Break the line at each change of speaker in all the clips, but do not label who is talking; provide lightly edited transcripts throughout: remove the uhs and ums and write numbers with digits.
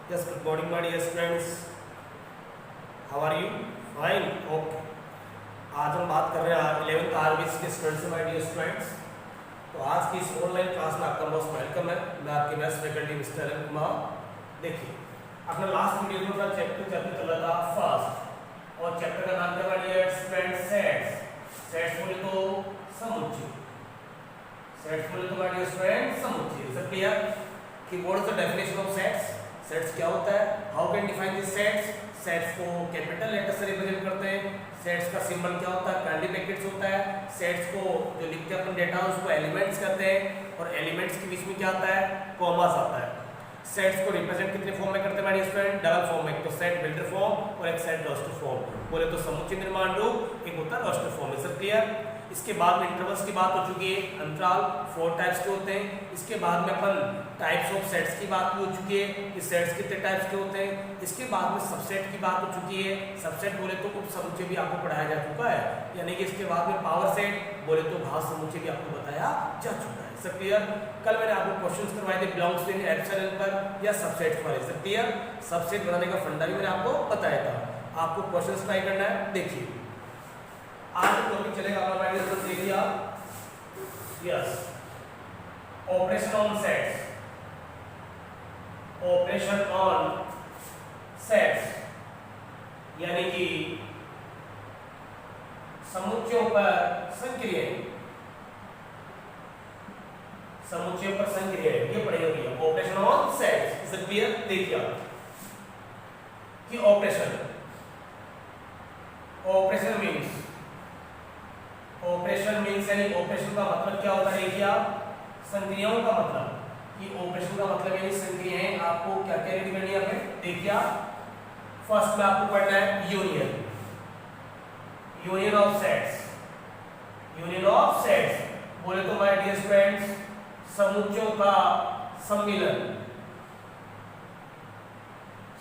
Yes, good morning, my dear students. How are you? Fine. Okay. आज हम बात कर रहे हैं 11th आरबीएस के स्टूडेंट्स से, माय डियर स्टूडेंट्स। तो आज की इस ऑनलाइन क्लास में आपका मोस्ट वेलकम है। मैं आपके maths faculty mister Anil Kumar. देखिए, अपना लास्ट वीडियो में अपना चैप्टर चल रहा था फर्स्ट, और चैप्टर का नाम था my dear students sets. Sets बोले तो समुच्चय। सेट्स बोले तो माय डियर स्टूडेंट्स समुच्चय। सब क्लियर कि what is the definition of sets? Sets क्या होता है? How can define this sets? Sets को कैपिटल लेटर से रिप्रेजेंट करते हैं। सेट्स का सिंबल क्या होता है? कर्ली ब्रैकेट्स होता है। सेट्स को जो लिखते हैं अपन डेटा उसको एलिमेंट्स कहते हैं, और एलिमेंट्स के बीच में क्या आता है? कॉमास आता है। सेट्स को रिप्रेजेंट कितने फॉर्म में करते हैं हमारे स्टूडेंट? डबल फॉर्म में, एक तो सेट बिल्डर फॉर्म और एक सेट रोस्टर फॉर्म। बोले तो समुच्चय निर्माण रूप, एक होता है रोस्टर फॉर्म। सब क्लियर? इसके बाद में इंटरवल्स की बात हो चुकी है। अंतराल 4 टाइप्स के होते हैं। इसके बाद में अपन टाइप्स ऑफ सेट्स की बात भी हो चुकी है कि सेट्स कितने टाइप्स के होते हैं। इसके बाद में सबसेट की बात हो चुकी है। सबसेट बोले तो उप समुच्चय भी आपको पढ़ाया जा चुका है, यानी कि इसके बाद में पावर सेट बोले तो भाग समुच्चय भी आपको बताया जा चुका है। सब क्लियर? कल मैंने आपको क्वेश्चंस करवाए थे बिलोंग्स टू एप्सिलॉन पर या सबसेट वाले। सब क्लियर? सबसेट बनाने का फंडा भी मैंने आपको बताया था। आपको क्वेश्चंस ट्राई करना है। देखिए, आज टॉपिक चलेगा हमारा देखिए आप, yes, operation on sets. Operation on sets यानी कि समुच्चयों पर संक्रियाएं। समुच्चयों पर संक्रियाएं ये पढ़ेगा। Operation on sets is it clear? देखिए कि ऑपरेशन मीन्स यानी ऑपरेशन का मतलब क्या होता है? देखिए आप, संक्रियाओं का मतलब, कि ऑपरेशन का मतलब यानी संक्रियाएं आपको क्या क्या रेडी करनी है यहाँ पे? देखिए आप, फर्स्ट में आपको पढ़ना है union. Union of sets. Union of sets बोले तो माय डियर फ्रेंड्स समुच्चयों का सम्मिलन।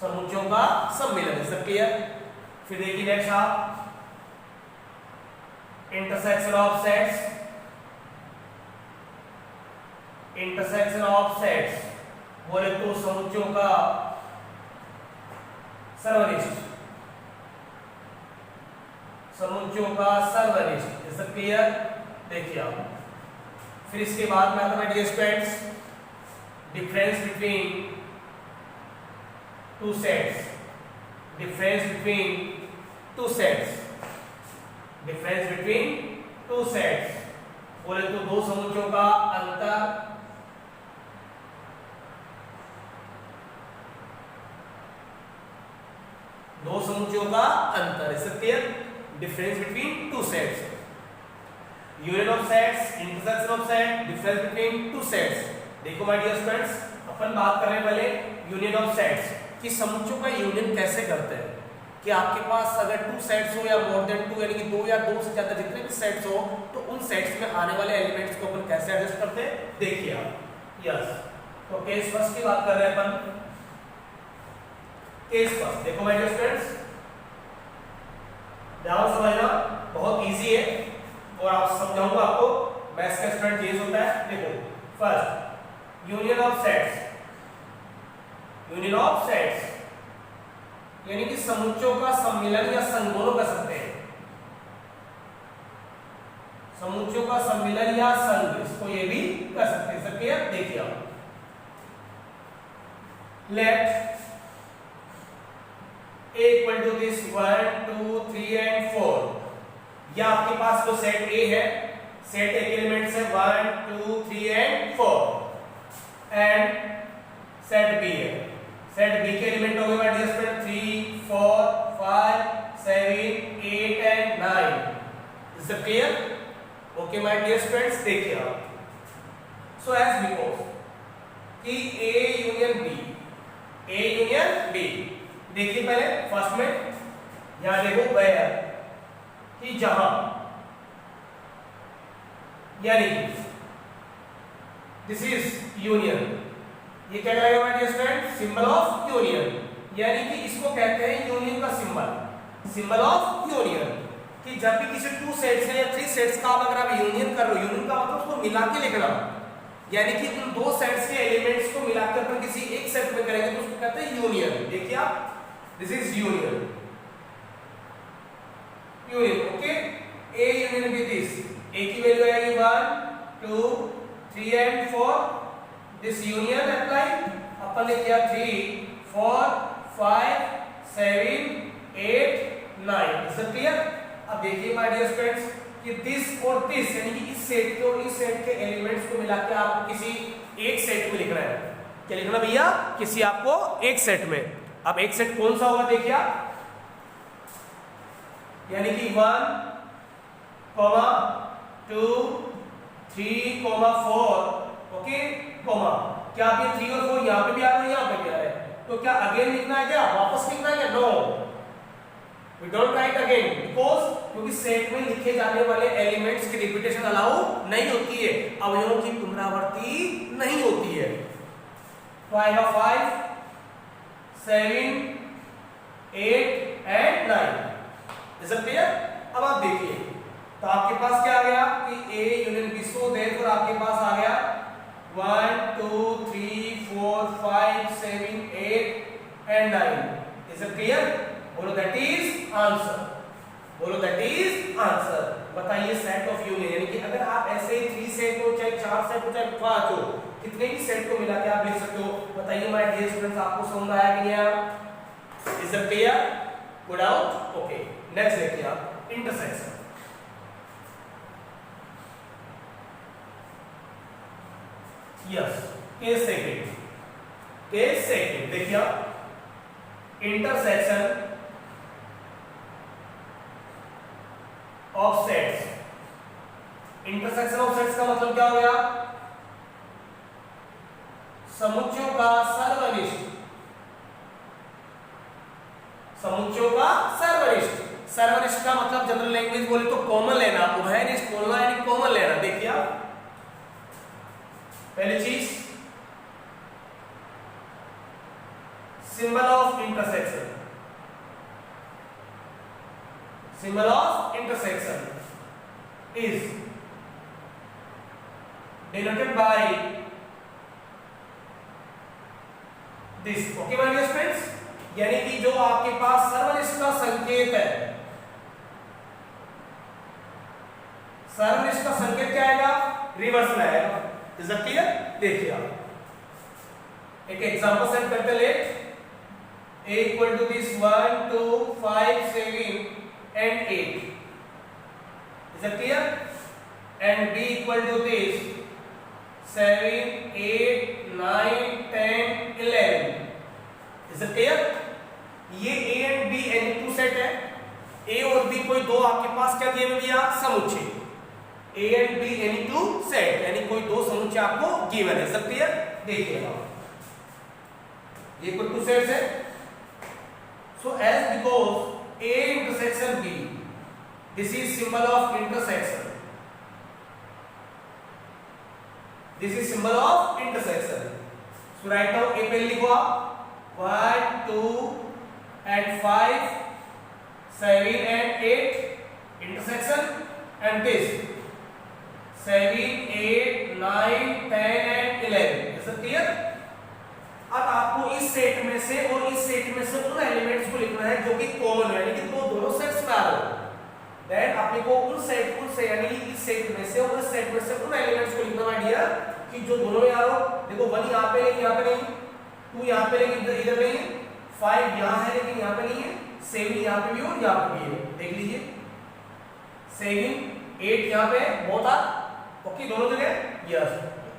समुच्चयों का सम्मिलन। सब क्लियर? फिर देखिए नेक्स्ट आप, intersection of sets. Intersection of sets बोले तो समुच्चयों का सर्वनिष्ठ। समुच्चयों का सर्वनिष्ठ। Is it clear? देखिए आप, फिर इसके बाद में आता है dear students difference between two sets. Difference between two sets. Difference between two sets बोले तो दो समुच्चयों का अंतर। दो समुच्चयों का अंतर। Is it clear? Difference between two sets. Union of sets, intersection of set, difference between two sets. देखो my dear students, अपन बात कर रहे हैं पहले यूनियन ऑफ सेट्स कि समुच्चयों का यूनियन कैसे करते हैं। कि आपके पास अगर 2 सेट्स हो या मोर देन 2 यानी कि 2 या 2 से ज्यादा जितने भी सेट्स हो, तो उन सेट्स में आने वाले एलिमेंट्स को अपन कैसे एडजस्ट करते हैं? देखिए आप, यस, तो केस फर्स्ट की बात कर रहे हैं अपन। केस फर्स्ट देखो माय डियर स्टूडेंट्स, ध्यान समझना, बहुत इजी है और आप समझाऊंगा आपको। मैथ्स का स्टूडेंट ये होता है। देखो first, union of sets. Union of sets यानी कि समुच्चयों का सम्मिलन या संघोलन कर सकते हैं। समुच्चयों का सम्मिलन या संघ, इसको ये भी कर सकते हैं। सब क्लियर? देखिए आप, let A equal to this 1 2 3 and 4। या आपके पास जो सेट A है, सेट A के एलिमेंट्स है 1 2 3 एंड 4, एंड सेट B है। सेट B के एलिमेंट हो गए my dear student 3 4 5 7 8 and 9। Is it clear? Okay my dear students, देखिए आप, सो एज बिकॉज कि A union B, A union B। देखिए पहले फर्स्ट में यहां देखो वेयर, कि जहां, यानी दिस इज यूनियन। ये क्या कहलाएगा my dear student? Symbol of union. यानी कि इसको कहते हैं यूनियन का सिंबल। सिंबल ऑफ यूनियन, कि जब भी किसी 2 सेट्स है या 3 सेट्स का आप अगर आप यूनियन कर रहे हो, यूनियन का मतलब उसको मिला के लिखना, यानी कि उन दो सेट्स के एलिमेंट्स को मिलाकर अपन किसी एक सेट में करेंगे तो उसको कहते हैं यूनियन। देखिए आप, this is union, union, okay. A union B this, A की वैल्यू आएगी 1 2 3 एंड 4, दिस यूनियन अप्लाई, अपन ने किया 3 4 5 7 8 9, इज इट क्लियर? अब देखिए माय डियर स्टूडेंट्स कि दिस और दिस यानी कि इस सेट के और इस सेट के एलिमेंट्स को मिलाकर आपको किसी एक सेट में लिखना है। क्या लिखना भैया? किसी आपको एक सेट में। अब एक सेट कौन सा होगा देखिए आप, यानी कि 1 2 3 4, ओके, कॉमा, क्या आप ये 3 और 4 यहां पे भी आ रहे हैं, यहां पे भी आ रहे हैं, तो क्या अगेन लिखना है, क्या वापस लिखना है? No, we don't write again, because क्योंकि सेट में लिखे जाने वाले एलिमेंट्स की रिपीटेशन अलाउ नहीं होती है, अवयवों की पुनरावृत्ति नहीं होती है। तो आएगा 5 7 8 एंड 9, इज इट क्लियर? अब आप देखिए तो आपके पास क्या आ गया कि A union B, so therefore आपके पास आ गया 1 2 3 4 5 7 8 एंड 9, इज इट क्लियर? बोलो दैट इज आंसर, बोलो दैट इज आंसर। बताइए सेट ऑफ यूनियन, यानी कि अगर आप ऐसे 3 सेट हो, चाहे 4 सेट हो, चाहे 5 हो, कितने भी सेट को मिला के आप लिख सकते हो। बताइए माय डियर स्टूडेंट्स, आपको समझ आया कि नहीं आया? Is it clear? Good out, okay. Next देखिए आप, intersection. Yes, case second, case second देखिए आप, intersection of sets. Intersection of sets का मतलब क्या हो गया? समुच्चयों का सर्वनिष्ठ, समुच्चयों का सर्वनिष्ठ। सर्वनिष्ठ का मतलब जनरल लैंग्वेज बोले तो कॉमन लेना, उभयनिष्ठ बोलना यानी कॉमन लेना। देखिए आप, पहली चीज symbol of intersection, symbol of intersection is denoted by this, okay my dear friends? यानी कि जो आपके पास सर्वनिष्ठ का संकेत है, सर्वनिष्ठ का संकेत क्या आएगा? रिवर्स में आएगा। Is that clear? देखिए आप एक एग्जांपल सेट करते late a equal to this 1 2 5 7 and 8, is that clear? And b equal to this 7 8 9 10 11, is that clear? ये a and b यानी टू सेट है, a और b कोई दो आपके पास क्या दिए हुए भैया? समुच्चय। a and b यानी टू सेट, यानी कोई दो समुच्चय आपको गिवन है। सब क्लियर? देखिए ये कोई टू सेट्स है, so as because A intersection B, this is symbol of intersection, this is symbol of intersection, so write down A पे लिखो आप 1 2 and 5 7 and 8 intersection, and this 7 8 9 10 and 11, is it clear? अब आपको इस set में से और इस सेट में से उन एलिमेंट्स को लिखना है जो कि कॉमन है, यानी कि दोनों सेट्स में आ रहे हो। देन आपने को उन से यानी कि इस सेट में से और इस सेट में से उन एलिमेंट्स को लिखना है कि जो दोनों में आ रहे हो। देखो 1 यहां पे लेकिन यहां पे नहीं, 2 यहां पे लेकिन इधर नहीं है, 5 यहां है लेकिन यहां पे नहीं है, 7 यहां पे भी और यहां पे भी है। देख लीजिए 7 8 यहां पे बहुत आ, ओके दोनों जगह, यस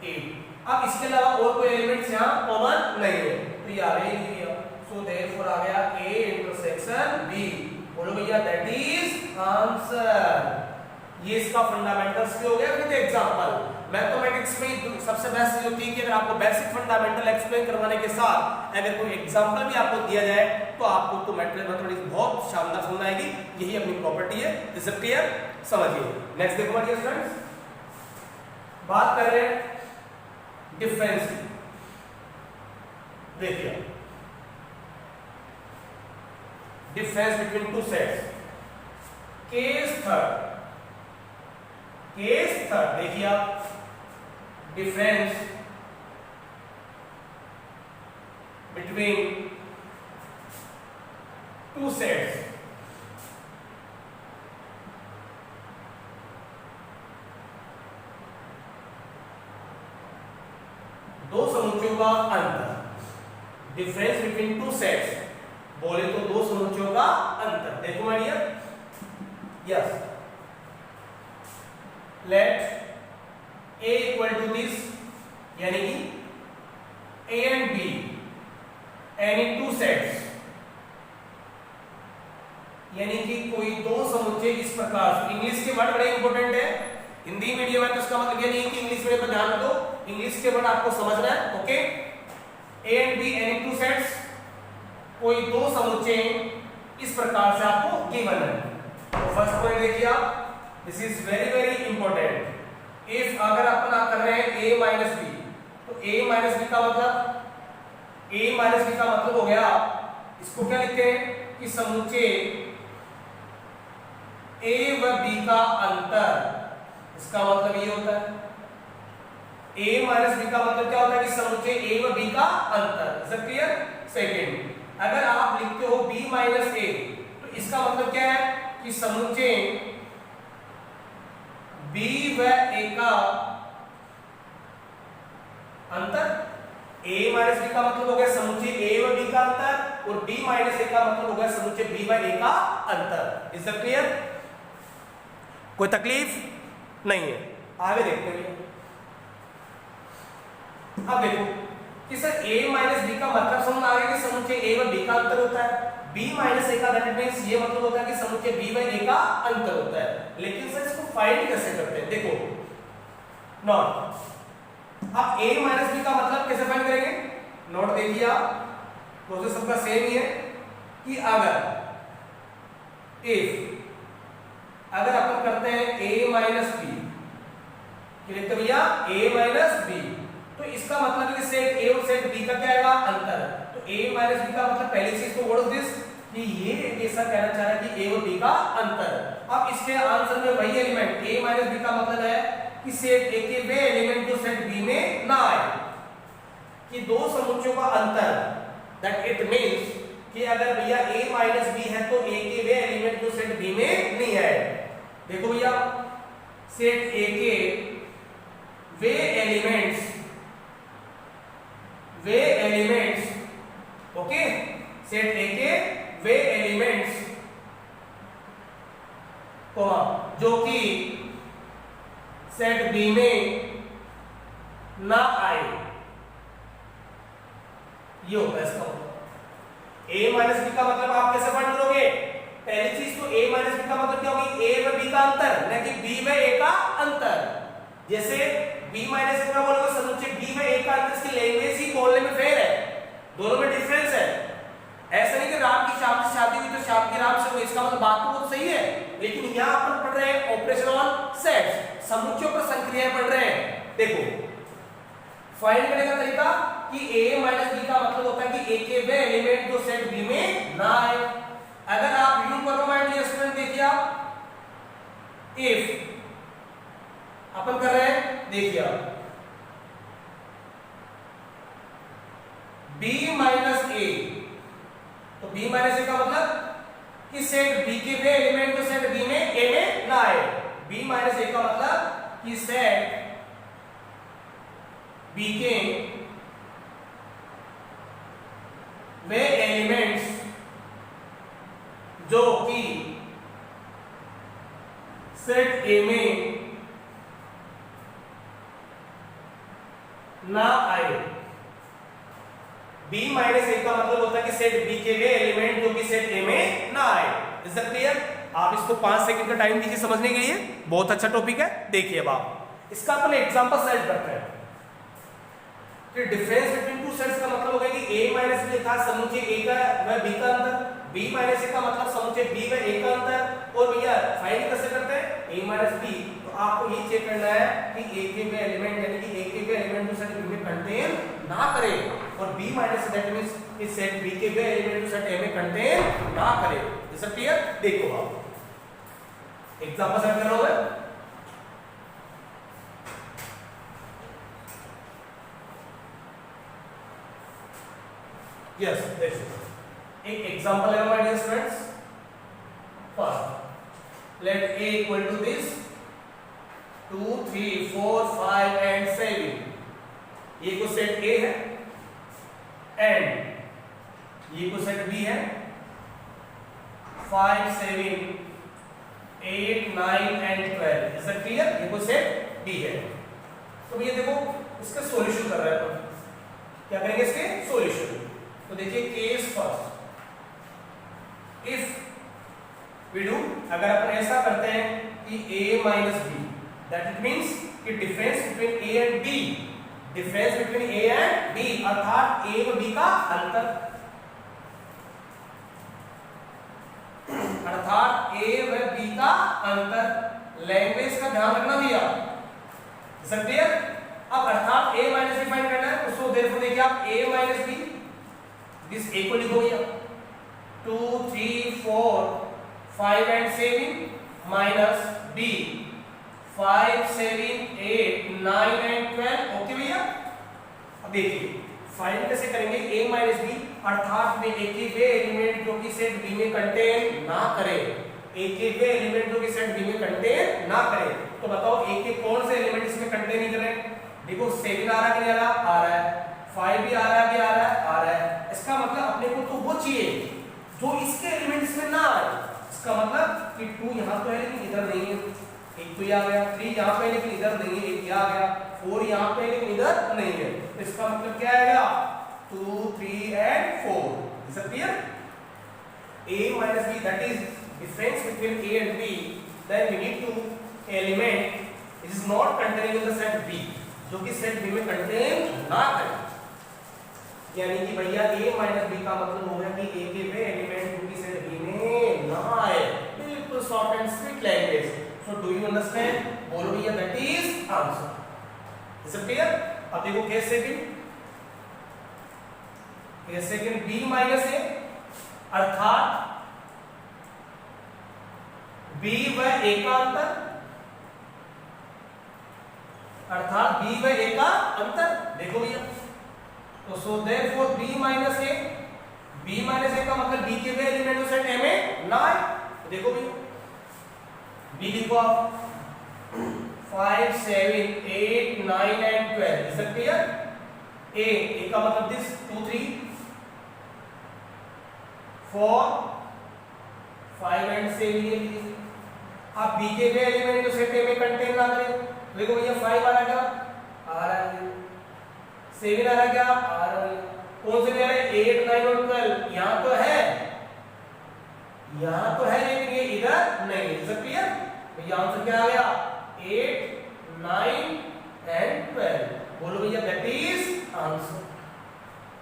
8। अब इसके अलावा और कोई एलिमेंट्स यहाँ कॉमन नहीं है, तो ये आ गया नहीं है, सो देयरफॉर आ गया A इंटरसेक्शन B। बोलो भैया दैट इज आंसर। ये इसका फंडामेंटल्स भी हो गया विद एग्जांपल। मैथमेटिक्स में सबसे बेस्ट जो थी कि अगर आपको बेसिक फंडामेंटल एक्सप्लेन करवाने के साथ अगर कोई एग्जांपल भी आपको दिया जाए तो आपको तो मैथमेटिक्स बहुत शानदार समझ आएगी। यही अपनी प्रॉपर्टी है। Is it clear? समझिए। नेक्स्ट देखो माय डियर स्टूडेंट्स, बात कर रहे हैं डिफरेंस। देखिए difference between two sets. Case third देखिए आप, difference between two sets दो समुच्चयों का अंतर, डिफरेंस बिटवीन टू सेट्स बोले तो दो समुच्चयों का अंतर। देखो my dear, yes, let A equal to this, यानी कि A and B any two sets, यानी कि कोई दो समुच्चय इस प्रकार से। इंग्लिश के वर्ड बड़े इंपॉर्टेंट है, हिंदी मीडियम है तो इसका मतलब ये नहीं कि इंग्लिश मीडियम पर ध्यान दो, इंग्लिश के वर्ड आपको समझना है। Okay, A and B any two sets, कोई दो समुच्चय इस प्रकार से आपको गिवन है। तो फर्स्ट पॉइंट देखिए आप, this is very very important. If अगर अपन कर रहे हैं A माइनस बी, तो A माइनस बी का मतलब, A माइनस बी का मतलब हो गया, इसको क्या लिखते हैं कि समुच्चय A व B का अंतर, इसका मतलब ये होता है। A माइनस बी का मतलब क्या होता है कि समुच्चय A व B का अंतर। Is it clear? सेकेंड, अगर आप लिखते हो B माइनस A, तो इसका मतलब क्या है कि समुच्चय B व A का अंतर। A माइनस B का मतलब हो गया समुच्चय A व B का अंतर, और B माइनस A का मतलब हो गया समुच्चय B व A का अंतर। Is that clear? कोई तकलीफ नहीं है, आगे देखते हैं। अब देखो कि सर A माइनस B का मतलब समझ आ गया कि समुच्चय A व B का अंतर होता है। B माइनस A का दैट मींस ये मतलब होता है कि समुच्चय B व A का अंतर होता है। लेकिन सर इसको फाइंड कैसे करते हैं? देखो नॉट, अब A माइनस B का मतलब कैसे फाइंड करेंगे? नोट देखिए आप, प्रोसेस सबका सेम ही है कि अगर अपन करते हैं A माइनस B, लिखते भैया A माइनस B, तो इसका मतलब है कि सेट A और सेट B का क्या आएगा? अंतर। तो A माइनस B का मतलब पहले चीज तो व्हाट इज दिस, कि ये ऐसा कहना चाह रहा है कि A और B का अंतर। अब इसके आंसर में वही एलिमेंट A माइनस B का मतलब है कि सेट A के वे एलिमेंट जो सेट B में ना आए, कि दो समुच्चयों का अंतर, दैट इट मींस कि अगर भैया A माइनस B है तो A के वे एलिमेंट जो सेट B में नहीं आए। देखो भैया, सेट A के वे एलिमेंट्स, ओके, सेट A के वे एलिमेंट्स जो कि सेट B में ना आए, ये होता है इसका मतलब। A माइनस B का मतलब आप कैसे फाइंड करोगे? पहली चीज तो A माइनस B का मतलब क्या होगी? A व B का अंतर, न कि B व A का अंतर। जैसे B माइनस A का बोलोगे समुच्चय B व A का अंतर, इसकी लैंग्वेज ही बोलने में फेर है, दोनों में डिफरेंस है। ऐसा नहीं कि राम की शाम से शादी हुई तो शाम की राम से हुई, इसका मतलब बात तो बहुत सही है, लेकिन यहां अपन पढ़ रहे हैं ऑपरेशन ऑन सेट्स, समुच्चयों पर संक्रियाएं पढ़ रहे हैं। देखो फाइंड करने का तरीका कि A माइनस B का मतलब होता है कि A के वे एलिमेंट जो सेट B में ना आए। अगर आप यूं करो माय डियर स्टूडेंट, देखिए आप, इफ अपन कर रहे हैं, देखिए आप, B माइनस A, तो B माइनस A का मतलब कि सेट B के वे एलिमेंट जो सेट B में A में ना आए। B माइनस A का मतलब कि सेट B के वे एलिमेंट्स जो कि सेट A में ना आए। B माइनस A का मतलब होता है कि सेट B के वे एलिमेंट जो कि सेट A में ना आए। Is that clear? आप इसको 5 सेकंड का टाइम दीजिए समझने के लिए, बहुत अच्छा टॉपिक है। देखिए अब आप इसका अपन एग्जांपल सेट करते हैं कि डिफरेंस बिटवीन टू सेट्स का मतलब हो गया कि A माइनस B था समुच्चय A का व B का अंतर, B माइनस A का मतलब समुच्चय B व A का अंतर। और भैया फाइंड कैसे करते हैं? A माइनस B, तो आपको ये चेक करना है कि A के वे एलिमेंट, यानी कि A के वे एलिमेंट जो सेट B में कंटेन ना करे, और B माइनस दैट मींस कि सेट B के वे एलिमेंट जो सेट A में कंटेन ना करे। Is it clear? देखो आप एग्जांपल सेट कर रहा हूं मैं। Yes, that's it. एक एग्जांपल है my dear friends. First, let A equal to this 2, 3, 4, 5 and 7. ये को सेट A है and ये को सेट B है 5, 7, 8, 9 and 12. Is that clear? ये को सेट B है. तो ये देखो इसका सॉल्यूशन कर रहा है अपन. क्या करेंगे इसके सॉल्यूशन. तो देखिए case first. If we do, अगर अपन ऐसा करते हैं कि A minus B, that it means कि difference between A and B, difference between A and B अर्थात A व B का अंतर, अर्थात A व B का अंतर. लैंग्वेज का ध्यान रखना भैया. समझिए. अब अर्थात A माइनस B फाइंड करना है. तो देयरफॉर देखिए आप A minus B, this A को लिखो भैया 2, 3, 4, 5 and 7 minus B 5, 7, 8, 9 and 12. Okay भैया. अब देखिए फाइंड कैसे करेंगे A माइनस B, अर्थात में एक ही वे एलिमेंट जो कि सेट B में कंटेन ना करे, एक ही वे एलिमेंट जो कि सेट B में कंटेन ना करे. तो बताओ एक एक कौन से एलिमेंट इसमें कंटेन नहीं कर रहे. देखो 7 आ रहा है कि नहीं आ रहा है, 5 भी आ रहा है कि आ रहा है. इसका मतलब अपने को तो वो चाहिए जो इसके एलिमेंट इसमें ना आए. इसका मतलब कि 2 यहाँ तो है लेकिन इधर नहीं है, एक तो ये आ गया, 3 यहाँ पे लेकिन इधर नहीं है, एक ये आ गया, 4 यहाँ पे लेकिन इधर नहीं है. तो इसका मतलब क्या आएगा 2, 3 and 4. Is that clear? A minus B, that is difference between A and B. Then we need to element it is not containing in the set B, जो कि सेट B में कंटेन ना करे. यानी कि भैया A माइनस B का मतलब हो गया कि A के वे एलिमेंट जो कि सेट B में ना आए. बिल्कुल short and sweet language. So do you understand? बोलो भैया that is answer. Is it clear? अब देखो case second. Case second B minus A, अर्थात B व A का अंतर, अर्थात B व A का अंतर. देखो भैया तो so therefore B minus A, B minus A का मतलब B के वे एलिमेंट जो सेट A में ना आए. तो देखो भैया B लिखो आप 5, 7, 8, 9 and 12. Is it clear? A का मतलब दिस 2, 3, 4, 5 and 7 ये लीजिए. आप B के वे एलिमेंट जो सेट A में कंटेन ना करें. देखो भैया 5 आ रहा क्या? आ रहा है. 7 आ रहा क्या? आ रहा है. कौन से ले रहे हैं? 8, 9 और 12. यहाँ तो है लेकिन ये इधर नहीं. Is it clear? भैया आंसर क्या आ गया 8, 9 and 12. बोलो भैया दैट इज आंसर.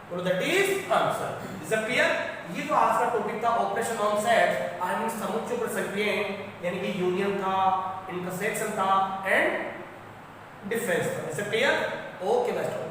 बोलो that is answer. Is it clear? ये तो आज का टॉपिक था operation on set. I mean समुच्चय प्रसंक्रियन, यानी कि यूनियन था, इंटरसेक्शन था एंड डिफरेंस था. Is it clear? Okay best.